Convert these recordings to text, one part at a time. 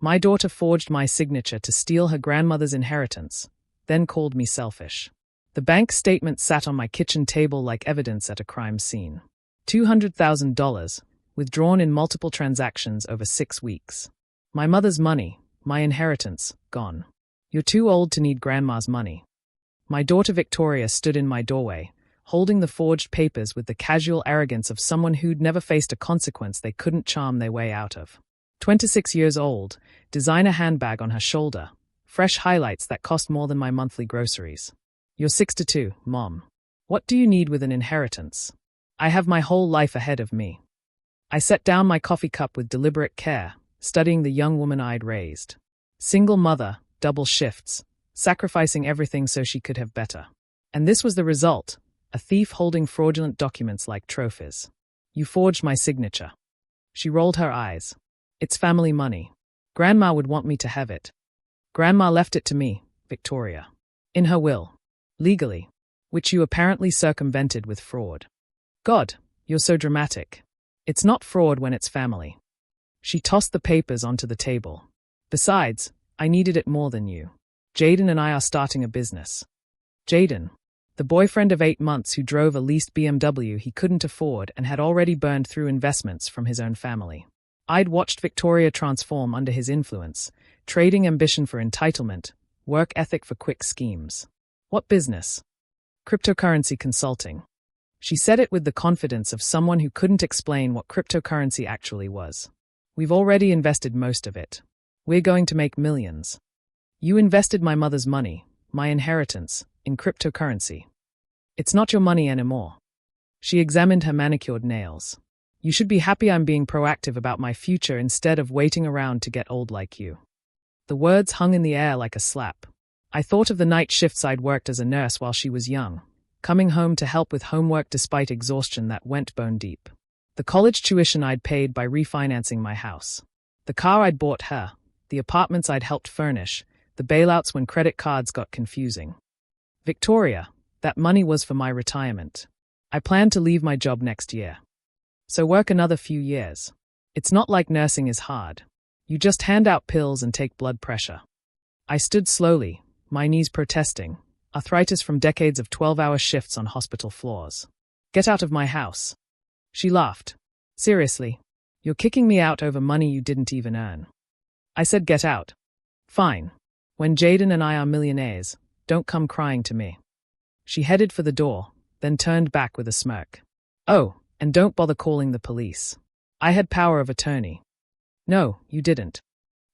My daughter forged my signature to steal her grandmother's inheritance, then called me selfish. The bank statement sat on my kitchen table like evidence at a crime scene. $200,000, withdrawn in multiple transactions over 6 weeks. My mother's money, my inheritance, gone. You're too old to need grandma's money. My daughter Victoria stood in my doorway, holding the forged papers with the casual arrogance of someone who'd never faced a consequence they couldn't charm their way out of. 26 years old, designer handbag on her shoulder, fresh highlights that cost more than my monthly groceries. You're 62, Mom. What do you need with an inheritance? I have my whole life ahead of me. I set down my coffee cup with deliberate care, studying the young woman I'd raised. Single mother, double shifts, sacrificing everything so she could have better. And this was the result, a thief holding fraudulent documents like trophies. You forged my signature. She rolled her eyes. It's family money. Grandma would want me to have it. Grandma left it to me, Victoria. In her will. Legally. Which you apparently circumvented with fraud. God, you're so dramatic. It's not fraud when it's family. She tossed the papers onto the table. Besides, I needed it more than you. Jaden and I are starting a business. Jaden, the boyfriend of 8 months who drove a leased BMW he couldn't afford and had already burned through investments from his own family. I'd watched Victoria transform under his influence, trading ambition for entitlement, work ethic for quick schemes. What business? Cryptocurrency consulting. She said it with the confidence of someone who couldn't explain what cryptocurrency actually was. We've already invested most of it. We're going to make millions. You invested my mother's money, my inheritance, in cryptocurrency. It's not your money anymore. She examined her manicured nails. You should be happy I'm being proactive about my future instead of waiting around to get old like you. The words hung in the air like a slap. I thought of the night shifts I'd worked as a nurse while she was young, coming home to help with homework despite exhaustion that went bone deep. The college tuition I'd paid by refinancing my house. The car I'd bought her, the apartments I'd helped furnish, the bailouts when credit cards got confusing. Victoria, that money was for my retirement. I planned to leave my job next year. So work another few years. It's not like nursing is hard. You just hand out pills and take blood pressure. I stood slowly, my knees protesting, arthritis from decades of 12-hour shifts on hospital floors. Get out of my house. She laughed. Seriously, you're kicking me out over money you didn't even earn. I said get out. Fine. When Jaden and I are millionaires, don't come crying to me. She headed for the door, then turned back with a smirk. Oh, and don't bother calling the police. I had power of attorney. No, you didn't.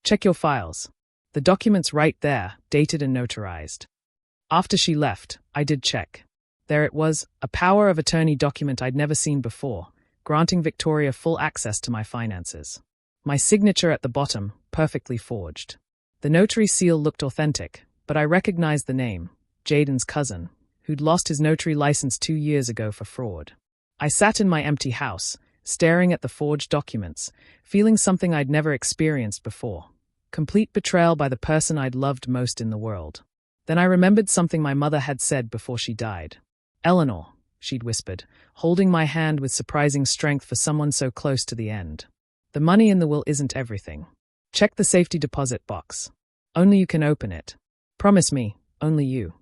Check your files. The document's right there, dated and notarized. After she left, I did check. There it was, a power of attorney document I'd never seen before, granting Victoria full access to my finances. My signature at the bottom, perfectly forged. The notary seal looked authentic, but I recognized the name, Jaden's cousin, who'd lost his notary license 2 years ago for fraud. I sat in my empty house, staring at the forged documents, feeling something I'd never experienced before. Complete betrayal by the person I'd loved most in the world. Then I remembered something my mother had said before she died. Eleanor, she'd whispered, holding my hand with surprising strength for someone so close to the end. The money in the will isn't everything. Check the safety deposit box. Only you can open it. Promise me, only you.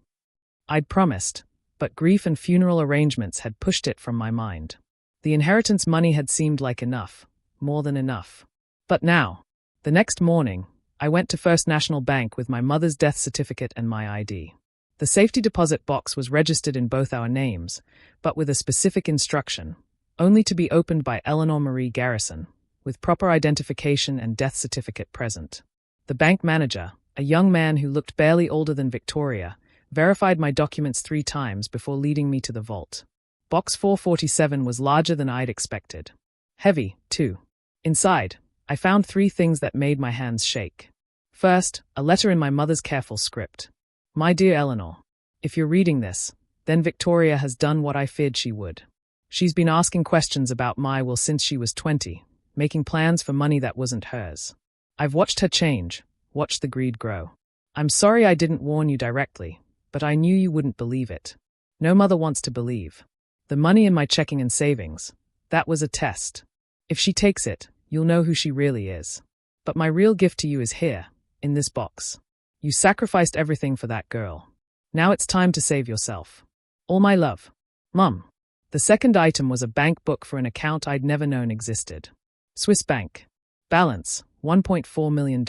I'd promised, but grief and funeral arrangements had pushed it from my mind. The inheritance money had seemed like enough, more than enough. But now, the next morning, I went to First National Bank with my mother's death certificate and my ID. The safety deposit box was registered in both our names, but with a specific instruction, only to be opened by Eleanor Marie Garrison, with proper identification and death certificate present. The bank manager, a young man who looked barely older than Victoria, verified my documents 3 times before leading me to the vault. Box 447 was larger than I'd expected. Heavy, too. Inside, I found 3 things that made my hands shake. First, a letter in my mother's careful script. My dear Eleanor, if you're reading this, then Victoria has done what I feared she would. She's been asking questions about my will since she was 20, making plans for money that wasn't hers. I've watched her change, watched the greed grow. I'm sorry I didn't warn you directly, but I knew you wouldn't believe it. No mother wants to believe. The money in my checking and savings, that was a test. If she takes it, you'll know who she really is. But my real gift to you is here, in this box. You sacrificed everything for that girl. Now it's time to save yourself. All my love. Mum. The second item was a bank book for an account I'd never known existed. Swiss bank. Balance, $1.4 million.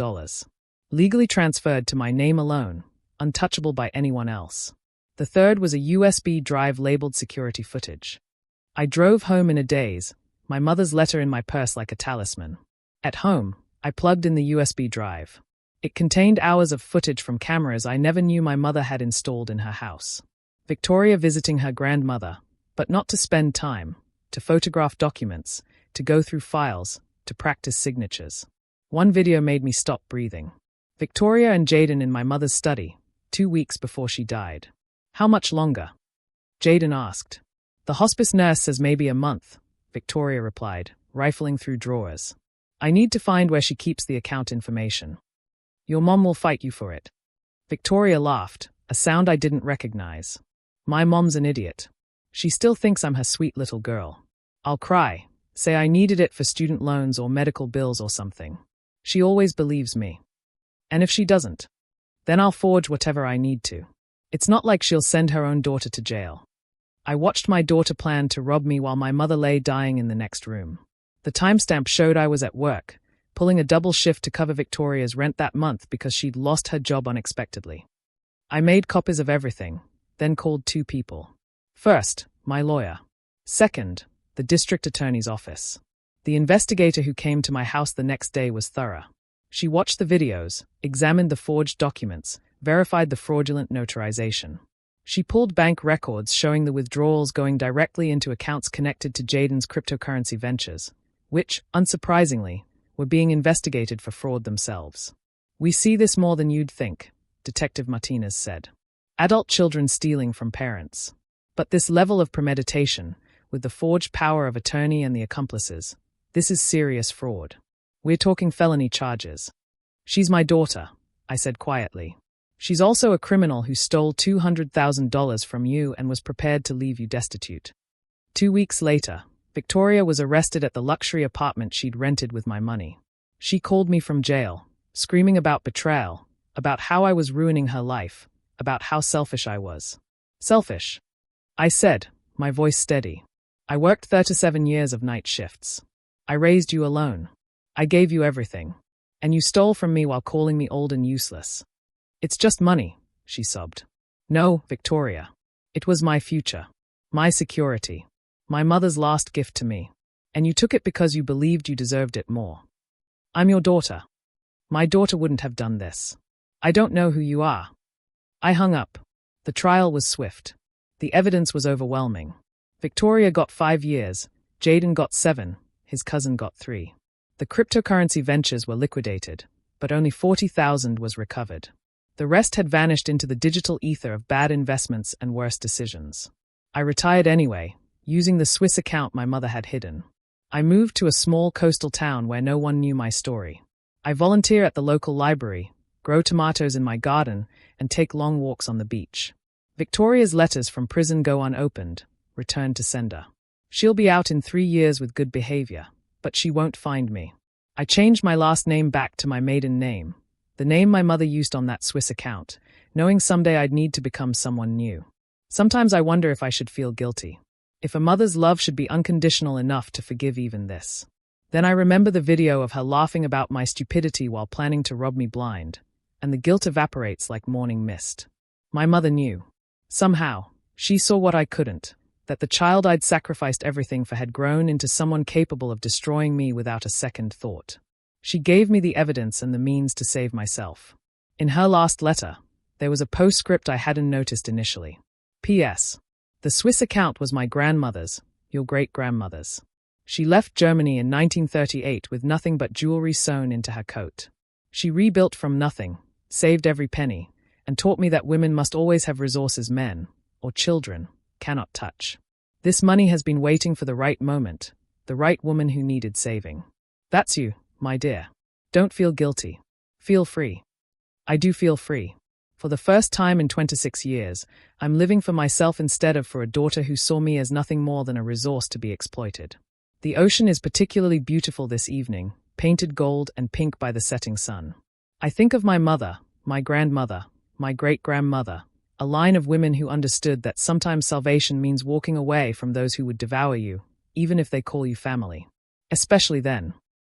Legally transferred to my name alone, untouchable by anyone else. The third was a USB drive labeled security footage. I drove home in a daze, my mother's letter in my purse like a talisman. At home, I plugged in the USB drive. It contained hours of footage from cameras I never knew my mother had installed in her house. Victoria visiting her grandmother, but not to spend time, to photograph documents, to go through files, to practice signatures. One video made me stop breathing. Victoria and Jaden in my mother's study, 2 weeks before she died. How much longer? Jaden asked. The hospice nurse says maybe a month, Victoria replied, rifling through drawers. I need to find where she keeps the account information. Your mom will fight you for it. Victoria laughed, a sound I didn't recognize. My mom's an idiot. She still thinks I'm her sweet little girl. I'll cry, say I needed it for student loans or medical bills or something. She always believes me. And if she doesn't, then I'll forge whatever I need to. It's not like she'll send her own daughter to jail. I watched my daughter plan to rob me while my mother lay dying in the next room. The timestamp showed I was at work, pulling a double shift to cover Victoria's rent that month because she'd lost her job unexpectedly. I made copies of everything, then called 2 people. First, my lawyer. Second, the district attorney's office. The investigator who came to my house the next day was thorough. She watched the videos, examined the forged documents, verified the fraudulent notarization. She pulled bank records showing the withdrawals going directly into accounts connected to Jaden's cryptocurrency ventures, which, unsurprisingly, were being investigated for fraud themselves. We see this more than you'd think, Detective Martinez said. Adult children stealing from parents. But this level of premeditation, with the forged power of attorney and the accomplices, this is serious fraud. We're talking felony charges. She's my daughter, I said quietly. She's also a criminal who stole $200,000 from you and was prepared to leave you destitute. 2 weeks later, Victoria was arrested at the luxury apartment she'd rented with my money. She called me from jail, screaming about betrayal, about how I was ruining her life, about how selfish I was. Selfish? I said, my voice steady. I worked 37 years of night shifts. I raised you alone. I gave you everything. And you stole from me while calling me old and useless. It's just money, she sobbed. No, Victoria. It was my future. My security. My mother's last gift to me. And you took it because you believed you deserved it more. I'm your daughter. My daughter wouldn't have done this. I don't know who you are. I hung up. The trial was swift. The evidence was overwhelming. Victoria got 5 years, Jaden got 7, his cousin got 3. The cryptocurrency ventures were liquidated, but only $40,000 was recovered. The rest had vanished into the digital ether of bad investments and worse decisions. I retired anyway, using the Swiss account my mother had hidden. I moved to a small coastal town where no one knew my story. I volunteer at the local library, grow tomatoes in my garden, and take long walks on the beach. Victoria's letters from prison go unopened, returned to sender. She'll be out in 3 years with good behavior, but she won't find me. I changed my last name back to my maiden name, the name my mother used on that Swiss account, knowing someday I'd need to become someone new. Sometimes I wonder if I should feel guilty. If a mother's love should be unconditional enough to forgive even this. Then I remember the video of her laughing about my stupidity while planning to rob me blind, and the guilt evaporates like morning mist. My mother knew. Somehow, she saw what I couldn't, that the child I'd sacrificed everything for had grown into someone capable of destroying me without a second thought. She gave me the evidence and the means to save myself. In her last letter, there was a postscript I hadn't noticed initially. P.S. The Swiss account was my grandmother's, your great-grandmother's. She left Germany in 1938 with nothing but jewelry sewn into her coat. She rebuilt from nothing, saved every penny, and taught me that women must always have resources men, or children, cannot touch. This money has been waiting for the right moment, the right woman who needed saving. That's you, my dear. Don't feel guilty. Feel free. I do feel free. For the first time in 26 years, I'm living for myself instead of for a daughter who saw me as nothing more than a resource to be exploited. The ocean is particularly beautiful this evening, painted gold and pink by the setting sun. I think of my mother, my grandmother, my great-grandmother, a line of women who understood that sometimes salvation means walking away from those who would devour you, even if they call you family. Especially then.